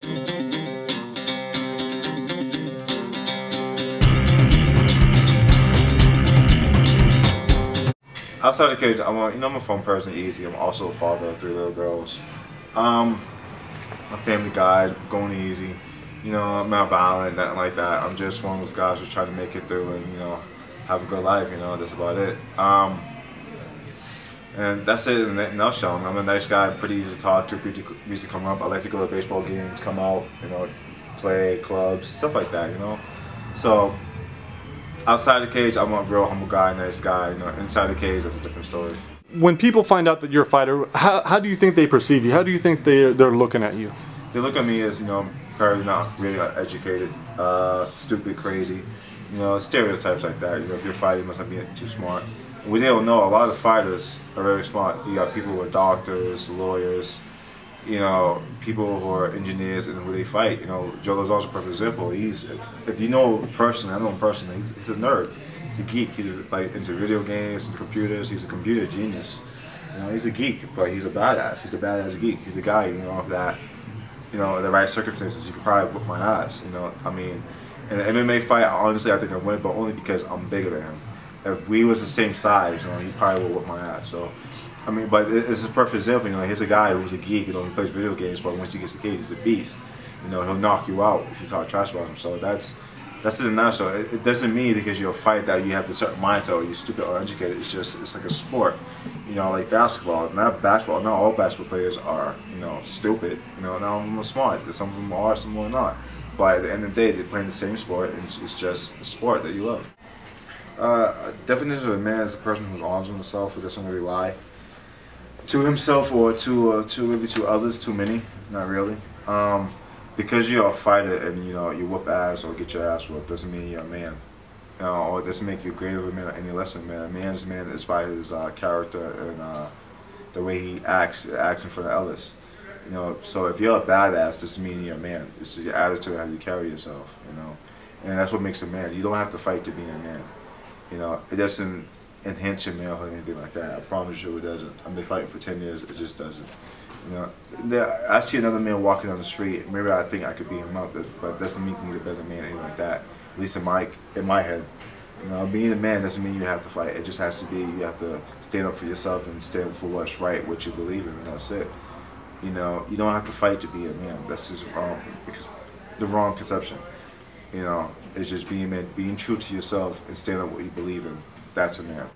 Outside the cage, I'm a fun person, easy. I'm also a father of 3 little girls. A family guy, going easy. You know, I'm not violent, nothing like that. I'm just one of those guys who's trying to make it through and, you know, have a good life, you know, that's about it. And that's it in a nutshell. I'm a nice guy, I'm pretty easy to talk to, pretty easy to come up. I like to go to baseball games, come out, you know, play clubs, stuff like that, you know. So, outside the cage, I'm a real humble guy, nice guy. You know, inside the cage, that's a different story. When people find out that you're a fighter, how do you think they perceive you? How do you think they're looking at you? They look at me as, you know, probably not really educated, stupid, crazy, you know, stereotypes like that. You know, if you're fighting, you must not be too smart. We don't know, a lot of fighters are very smart. You got people who are doctors, lawyers, you know, people who are engineers and who they fight. You know, Joe Lozano's a perfect example. If you know him personally, I know him personally, he's a nerd. He's a geek. He's like into video games, into computers. He's a computer genius. You know, he's a geek, but he's a badass. He's a badass geek. He's a guy, you know, that, you know, in the right circumstances, you could probably whip my ass. You know, I mean, in an MMA fight, honestly, I think I win, but only because I'm bigger than him. If we was the same size, you know, he probably would whip my ass. So, I mean, but it's a perfect example. You know, he's a guy who's a geek. You know, he plays video games, but once he gets the cage, he's a beast. You know, he'll knock you out if you talk trash about him. So that's the nutshell. It doesn't mean because you're a fight that you have a certain mindset or you're stupid or uneducated. It's like a sport. You know, like basketball. Not all basketball players are, you know, stupid. You know, not all of them are smart. Some of them are, some of them are not. But at the end of the day, they're playing the same sport, and it's just a sport that you love. Definition of a man is a person who's honest with himself, who doesn't really lie to himself or to others, too many, not really. Because you're a fighter and, you know, you whoop ass or get your ass whooped doesn't mean you're a man. You know, or it doesn't make you greater of a man or any less of a man. A man's man is by his character and the way he acts in front of others. You know, so if you're a badass, doesn't mean you're a man. It's just your attitude, how you carry yourself, you know. And that's what makes a man. You don't have to fight to be a man. You know, it doesn't enhance your manhood or anything like that. I promise you it doesn't. I've been fighting for 10 years, it just doesn't. You know, I see another man walking down the street, maybe I think I could beat him up, but that doesn't make me a better man or anything like that. At least in my head. You know, being a man doesn't mean you have to fight. It just has to be, you have to stand up for yourself and stand up for what's right, what you believe in, and that's it. You know, you don't have to fight to be a man. That's just wrong, because the wrong conception. You know, it's just being a man, being true to yourself and stand up what you believe in. That's a man.